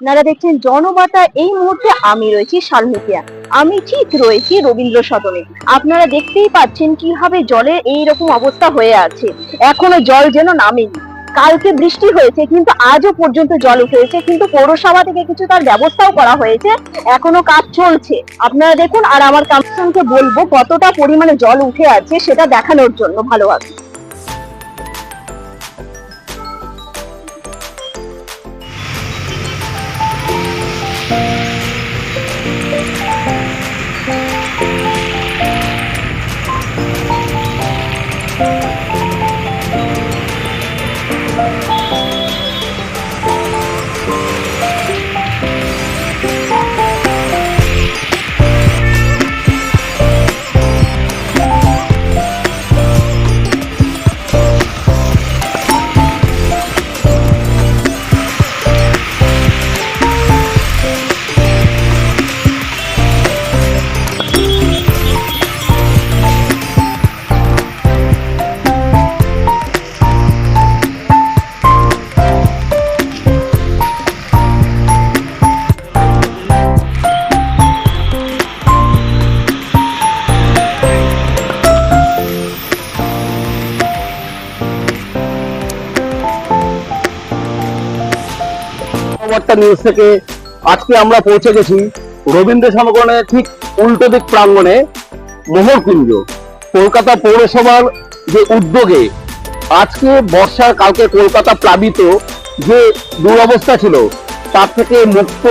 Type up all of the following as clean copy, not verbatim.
আপনারা দেখছেন জনবার্তা। এই মুহূর্তে আমি রয়েছি সালহেতিয়া, আমি ঠিক রয়েছি রবীন্দ্র সদনে। আপনারা দেখতেই পাচ্ছেন কিভাবে জলের এইরকম অবস্থা হয়ে আছে। এখনো জল যেন নামেনি। কালকে বৃষ্টি হয়েছে কিন্তু আজও পর্যন্ত জল উঠেছে, কিন্তু পৌরসভা থেকে কিছু তার ব্যবস্থাও করা হয়েছে, এখনো কাজ চলছে। আপনারা দেখুন, আর আমার কামিশনকে বলবো কতটা পরিমাণে জল উঠে আছে সেটা দেখানোর জন্য ভালোভাবে। বার্তা নিউজ থেকে আজকে আমরা পৌঁছে গেছি রবীন্দ্র সদনের ঠিক উল্টো দিক প্রাঙ্গণে মোহরকুঞ্জ। কলকাতা পৌরসভার যে উদ্যোগে আজকে বর্ষার কালকে কলকাতা প্লাবিত যে দুরবস্থা ছিল তার থেকে মুক্ত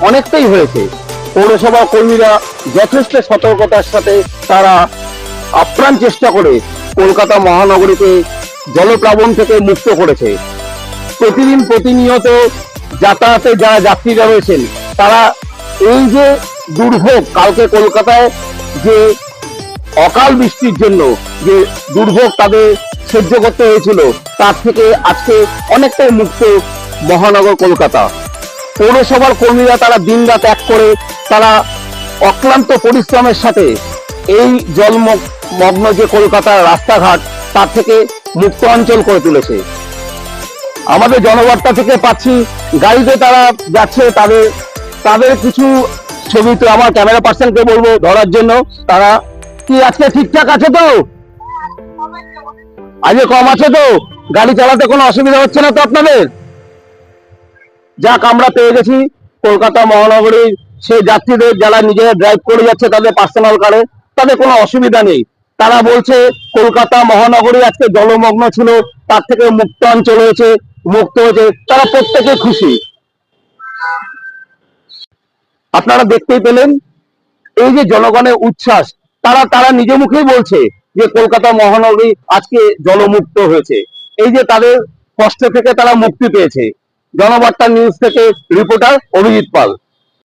অনেকটাই হয়েছে। পৌরসভা কর্মীরা যথেষ্ট সতর্কতার সাথে তারা আপ্রাণ চেষ্টা করে কলকাতা মহানগরীকে জলপ্লাবন থেকে মুক্ত করেছে। প্রতিদিন প্রতিনিয়ত যাতায়াতে যারা যাত্রীরা রয়েছেন তারা এই যে দুর্ভোগ, কালকে কলকাতায় যে অকাল বৃষ্টির জন্য যে দুর্ভোগ তাদের সহ্য করতে হয়েছিল তার থেকে আজকে অনেকটাই মুক্ত মহানগর কলকাতা। পৌরসভার কর্মীরা তারা দিন রাত এক করে তারা অক্লান্ত পরিশ্রমের সাথে এই জলমগ্ন যে কলকাতার রাস্তাঘাট তার থেকে মুক্ত অঞ্চল করে তুলেছে। আমাদের জনবার্তা থেকে পাচ্ছি গাড়িতে তারা যাচ্ছে, তাদের কিছু ছবি তো আমার ক্যামেরা পার্সনকে বলবো ধরার জন্য। তারা কি আজকে ঠিকঠাক আছে তো? আজকে কম আছে তো? গাড়ি চালাতে কোনো অসুবিধা হচ্ছে না তো আপনাদের? যাক, আমরা পেয়ে গেছি কলকাতা মহানগরীর সেই যাত্রীদের যারা নিজেরা ড্রাইভ করে যাচ্ছে তাদের পার্সোনাল কারে, তাদের কোনো অসুবিধা নেই। তারা বলছে কলকাতা মহানগরী আজকে জলমগ্ন ছিল, তার থেকে মুক্ত অঞ্চল হয়েছে, মুক্ত হয়েছে, তারা প্রত্যেকে খুশি। আপনারা দেখতেই পেলেন এই যে জনগণের উচ্ছ্বাস, তারা নিজ মুখেই বলছে যে কলকাতা মহানগরী আজকে জলমুক্ত হয়েছে, এই যে তাদের কষ্ট থেকে তারা মুক্তি পেয়েছে। জনবার্তা নিউজ থেকে রিপোর্টার অভিজিৎ পাল।